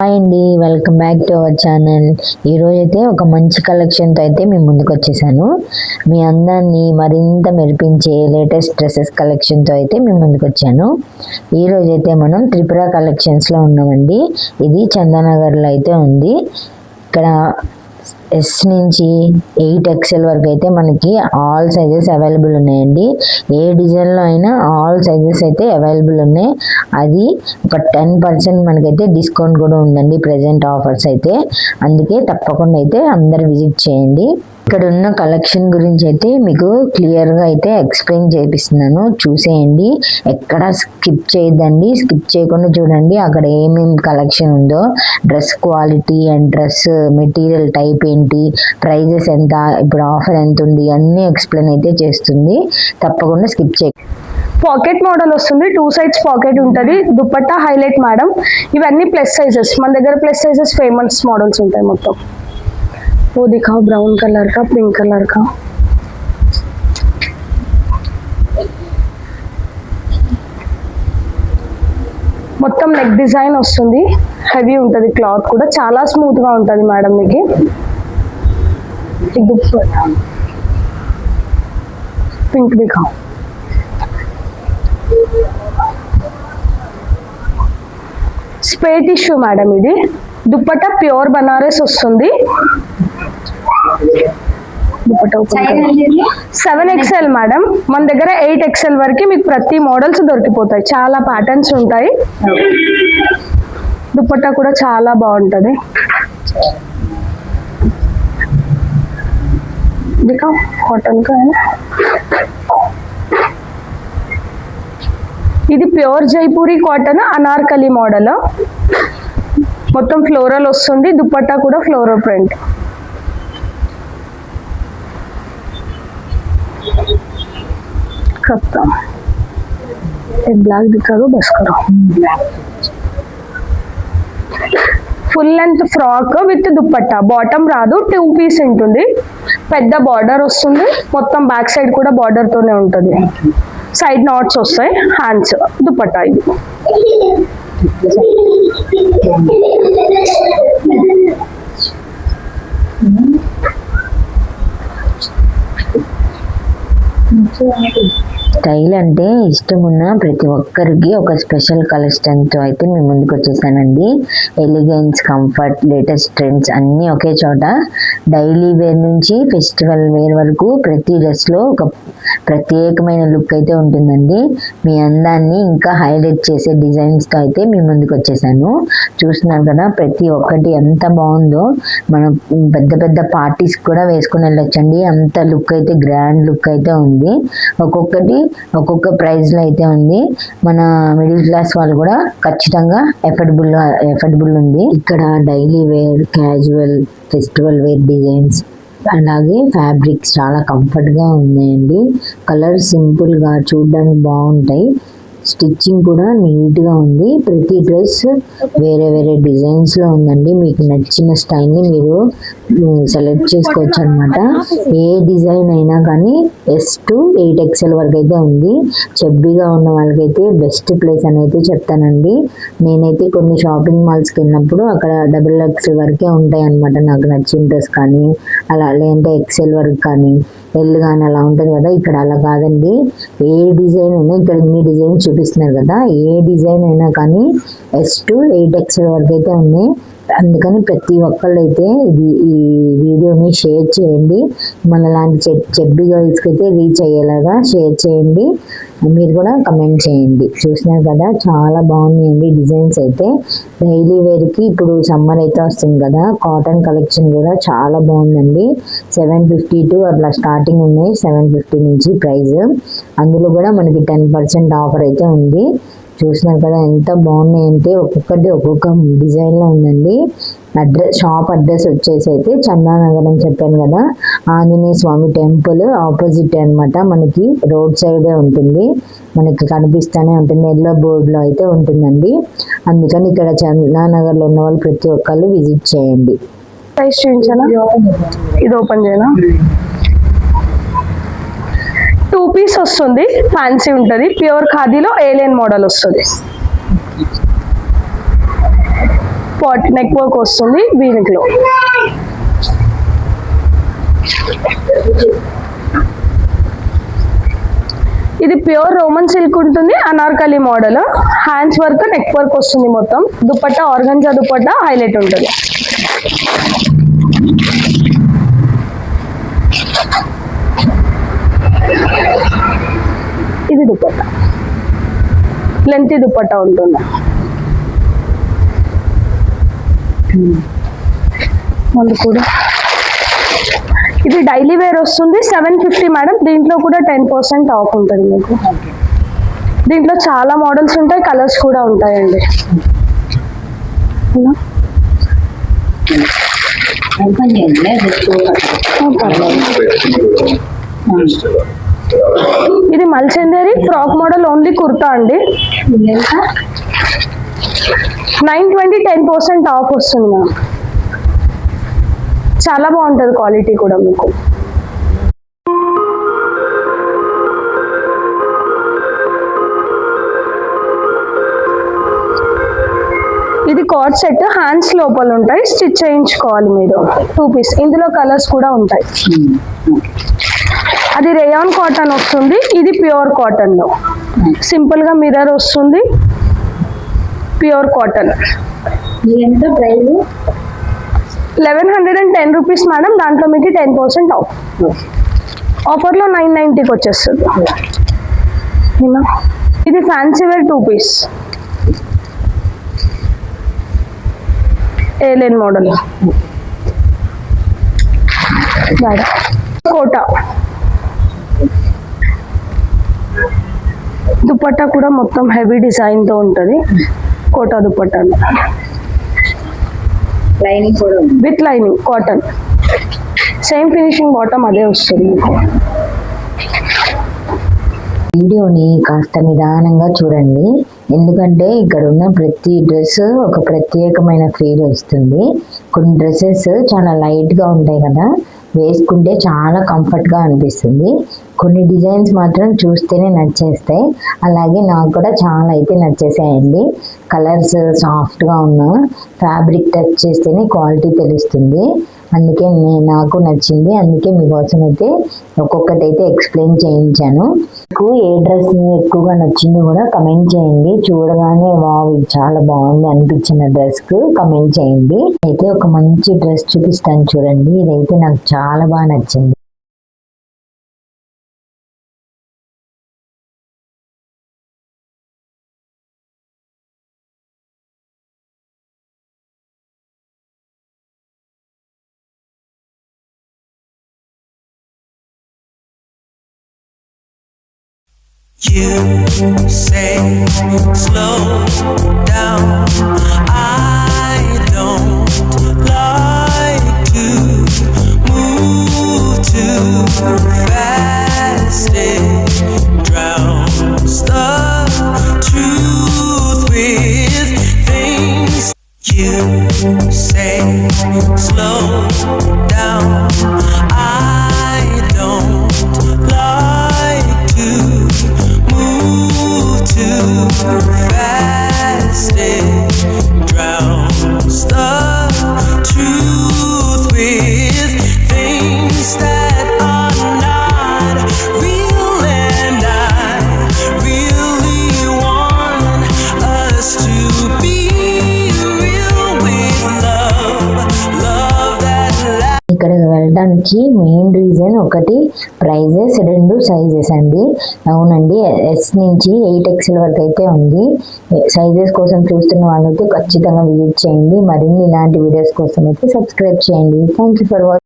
Hi అండి, welcome back to our channel. ఈరోజు అయితే ఒక మంచి కలెక్షన్తో అయితే మేము ముందుకు వచ్చేసాను. మీ అందాన్ని మరింత మెరిపించే లేటెస్ట్ డ్రెస్సెస్ కలెక్షన్తో అయితే మేము ముందుకు వచ్చాను. ఈరోజు అయితే మనం త్రిపుర కలెక్షన్స్లో ఉన్నామండి. ఇది చందానగర్లో అయితే ఉంది. ఇక్కడ ఎస్ నుంచి 8XL వరకు అయితే మనకి ఆల్ సైజెస్ అవైలబుల్ ఉన్నాయండి. ఏ డిజైన్లో అయినా ఆల్ సైజెస్ అయితే అవైలబుల్ ఉన్నాయి. అది ఒక 10% మనకైతే డిస్కౌంట్ కూడా ఉందండి ప్రెజెంట్ ఆఫర్స్ అయితే. అందుకే తప్పకుండా అయితే అందరు విజిట్ చేయండి. ఇక్కడ ఉన్న కలెక్షన్ గురించి అయితే మీకు క్లియర్గా అయితే ఎక్స్ప్లెయిన్ చేపిస్తున్నాను, చూసేయండి. ఎక్కడ స్కిప్ చేయొద్దండి, స్కిప్ చేయకుండా చూడండి. అక్కడ ఏమేమి కలెక్షన్ ఉందో, dress quality and dress material type ఏంటి, ప్రైజెస్ ఎంత, ఇప్పుడు ఆఫర్ ఎంత ఉంది, అన్నీ ఎక్స్ప్లెయిన్ అయితే చేస్తుంది. తప్పకుండా స్కిప్ చేయండి. పాకెట్ మోడల్ వస్తుంది, 2 sides పాకెట్ ఉంటుంది. Dupatta highlight madam. ఇవన్నీ ప్లస్ సైజెస్, మన దగ్గర ప్లస్ సైజెస్ ఫేమస్ మోడల్స్ ఉంటాయి మొత్తం. वो दिखाओ, ब्राउन कलर का, पिंक कलर का. మొత్తం నెక్ డిజైన్ వస్తుంది, హెవీ ఉంటుంది. క్లాత్ కూడా చాలా స్మూత్ గా ఉంటుంది మేడం. మీకు పింక్ దిఖాओ. స్పే టిష్యూ మేడం. ఇది దుపట్టా ప్యూర్ బనారస్ వస్తుంది. 7XL madam. మన దగ్గర 8XL వరకు మీకు ప్రతి మోడల్స్ దొరికిపోతాయి. చాలా ప్యాటర్న్స్ ఉంటాయి. దుపట్టా కూడా చాలా బాగుంటది. కాటన్ కా ఇది pure Jaipuri cotton Anarkali model. మొత్తం ఫ్లోరల్ వస్తుంది. దుపట్టా కూడా ఫ్లోరల్ ప్రింట్. బ్లాక్ దిక్కారు బస్ కరో. Full length frock with dupatta. Bottom రాదు, 2 పీస్ ఉంటుంది. పెద్ద బార్డర్ వస్తుంది. మొత్తం బ్యాక్ సైడ్ కూడా బార్డర్ తోనే ఉంటుంది. సైడ్ నాట్స్ వస్తాయి. హ్యాండ్స్ దుపట్టా. ఇది స్టైల్ అంటే ఇష్టం ఉన్న ప్రతి ఒక్కరికి ఒక స్పెషల్ కలెక్షన్తో అయితే మేము ముందుకు వచ్చేసానండి. ఎలిగెన్స్, కంఫర్ట్, లేటెస్ట్ ట్రెండ్స్ అన్నీ ఒకే చోట. డైలీ వేర్ నుంచి ఫెస్టివల్ వేర్ వరకు ప్రతి డ్రెస్లో ఒక ప్రత్యేకమైన లుక్ అయితే ఉంటుందండి. మీ అందాన్ని ఇంకా హైలైట్ చేసే డిజైన్స్తో అయితే మేము ముందుకు వచ్చేసాను. చూస్తున్నారు కదా, ప్రతి ఒక్కటి ఎంత బాగుందో. మనం పెద్ద పెద్ద పార్టీస్ కూడా వేసుకుని వెళ్ళొచ్చండి. అంత లుక్ అయితే, గ్రాండ్ లుక్ అయితే ఉంది. ఒక్కొక్కటి ఒక్కొక్క ప్రైస్లో అయితే ఉంది. మన మిడిల్ క్లాస్ వాళ్ళు కూడా ఖచ్చితంగా ఎఫర్డబుల్ ఉంది. ఇక్కడ daily wear, casual, festival wear designs, అలాగే ఫ్యాబ్రిక్స్ చాలా కంఫర్ట్గా ఉన్నాయండి. కలర్స్ సింపుల్గా చూడడానికి బాగుంటాయి. స్టిచ్చింగ్ కూడా నీట్గా ఉంది. ప్రతి డ్రెస్ వేరే వేరే డిజైన్స్లో ఉందండి. మీకు నచ్చిన స్టైల్ని మీరు సెలెక్ట్ చేసుకోవచ్చు అనమాట. ఏ డిజైన్ అయినా కానీ S to 8XL వరకు అయితే ఉంది. చెబ్బీగా ఉన్న వాళ్ళకైతే బెస్ట్ ప్లేస్ అని అయితే చెప్తానండి. నేనైతే కొన్ని షాపింగ్ మాల్స్కి వెళ్ళినప్పుడు అక్కడ XXL వరకే ఉంటాయి అనమాట. నాకు నచ్చిన డ్రెస్ కానీ అలా, లేదంటే XL వరకు కానీ, L కానీ అలా ఉంటుంది కదా. ఇక్కడ అలా కాదండి. ఏ డిజైన్ అయినా, ఇక్కడ ఇన్ని డిజైన్ చూపిస్తున్నారు కదా, ఏ డిజైన్ అయినా కానీ S to 8XL వరకు అయితే ఉన్నాయి. అందుకని ప్రతి ఒక్కళ్ళు అయితే ఈ వీడియోని షేర్ చేయండి. మన లాంటి చెబ్బి గర్ల్స్కి అయితే రీచ్ అయ్యేలాగా షేర్ చేయండి. మీరు కూడా కమెంట్ చేయండి. చూసినారు కదా, చాలా బాగున్నాయండి డిజైన్స్ అయితే. డైలీ వేర్కి ఇప్పుడు సమ్మర్ అయితే వస్తుంది కదా, కాటన్ కలెక్షన్ కూడా చాలా బాగుందండి. 752 అట్లా స్టార్టింగ్ ఉన్నాయి. 750 నుంచి ప్రైస్. అందులో కూడా మనకి 10% ఆఫర్ అయితే ఉంది. చూసినారు కదా ఎంత బాగున్నాయంటే, ఒక్కొక్కటి ఒక్కొక్క డిజైన్లో ఉందండి. షాప్ అడ్రస్ వచ్చేసి అయితే చందానగర్ అని చెప్పాను కదా, ఆంజనేయ స్వామి టెంపుల్ ఆపోజిట్ అనమాట. మనకి రోడ్ సైడే ఉంటుంది, మనకి కనిపిస్తూనే ఉంటుంది. ఎల్లో బోర్డులో అయితే ఉంటుందండి. అందుకని ఇక్కడ చందానగర్లో ఉన్న వాళ్ళు ప్రతి ఒక్కళ్ళు విజిట్ చేయండి. ప్రైస్ చూపించాలా? ఇది ఓపెన్ చేయనా? 2 పీస్ వస్తుంది, ఫ్యాన్సీ ఉంటుంది. ప్యూర్ ఖాదీలో ఏలియన్ మోడల్ వస్తుంది. నెక్ వర్క్ వస్తుంది వీనిలో. ఇది ప్యూర్ రోమన్ సిల్క్ ఉంటుంది, Anarkali model. Hands work, neck work వస్తుంది మొత్తం. దుపట్టా ఆర్గంజా దుపట్టా హైలైట్ ఉంటుంది. ఇది దుపట్టా, లెంతీ దుపట్టా ఉంటుంది. మళ్ళీ కూడా ఇది డైలీ వేర్ వస్తుంది 750 మేడం. దీంట్లో కూడా 10% ఆఫ్ ఉంటుంది మీకు. దీంట్లో చాలా మోడల్స్ ఉంటాయి, కలర్స్ కూడా ఉంటాయండి. ఇది మల్చందేరి ఫ్రాక్ మోడల్, ఓన్లీ కుర్తా అండి. 920 10% ఆఫ్ వస్తుంది మ్యామ్. చాలా బాగుంటుంది క్వాలిటీ కూడా మీకు. ఇది కార్డ్ సెట్, హ్యాండ్స్ లోపల ఉంటాయి, స్టిచ్ చేయించుకోవాలి మీరు. 2 పీస్. ఇందులో కలర్స్ కూడా ఉంటాయి. అది రేయాన్ కాటన్ వస్తుంది, ఇది ప్యూర్ కాటన్ లో. సింపుల్ గా మిర్రర్ వస్తుంది, ప్యూర్ కాటన్. 1110 rupees madam. దాంట్లో మీకు 10% ఆఫ్. ఆఫర్లో 990కి వచ్చేస్తుంది. ఇది fancy wear 2 piece, A line model. Kota dupatta కూడా మొత్తం హెవీ డిజైన్ తో ఉంటది. కోటా దుపట్టా లైనింగ్ కూడా with lining cotton. Same finishing bottom అదే వస్తుంది మీకు. వీడియోని కాస్త నిదానంగా చూడండి, ఎందుకంటే ఇక్కడ ఉన్న ప్రతి డ్రెస్ ఒక ప్రత్యేకమైన ఫీల్ వస్తుంది. కొన్ని డ్రెస్సెస్ చాలా లైట్గా ఉంటాయి కదా, వేసుకుంటే చాలా కంఫర్ట్గా అనిపిస్తుంది. కొన్ని డిజైన్స్ మాత్రం చూస్తేనే నచ్చేస్తాయి. అలాగే నాకు కూడా చాలా అయితే నచ్చేసాయండి. కలర్స్ సాఫ్ట్గా ఉన్న ఫ్యాబ్రిక్ టచ్ చేస్తేనే క్వాలిటీ తెలుస్తుంది. అందుకే నాకు నచ్చింది. అందుకే మీకోసం అయితే ఒక్కొక్కటి అయితే ఎక్స్ప్లెయిన్ చేయించాను. మీకు ఏ డ్రెస్ ఎక్కువగా నచ్చింది కూడా కమెంట్ చేయండి. చూడగానే వావ్ ఇది చాలా బాగుంది అనిపించిన డ్రెస్కు కమెంట్ చేయండి. అయితే ఒక మంచి డ్రెస్ చూపిస్తాను చూడండి. ఇదైతే నాకు చాలా బాగా నచ్చింది. You say slow down. I don't like to move too fast. It drowns the truth with things. You say slow down. I don't like to move too fast. It drowns the truth with things that are not real, and I really want us to be real with love, love that lasts. ఇక్కడికి వెళ్ళడానికి main reason ఒకటి prices, 2 sizes అండి. అవునండి, S నుంచి 8XL వరకు అయితే ఉంది. Sizes కోసం చూస్తున్న వాళ్ళైతే ఖచ్చితంగా విజిట్ చేయండి. మరిన్ని ఇలాంటి వీడియోస్ కోసం అయితే సబ్స్క్రైబ్ చేయండి. Thank you for watching.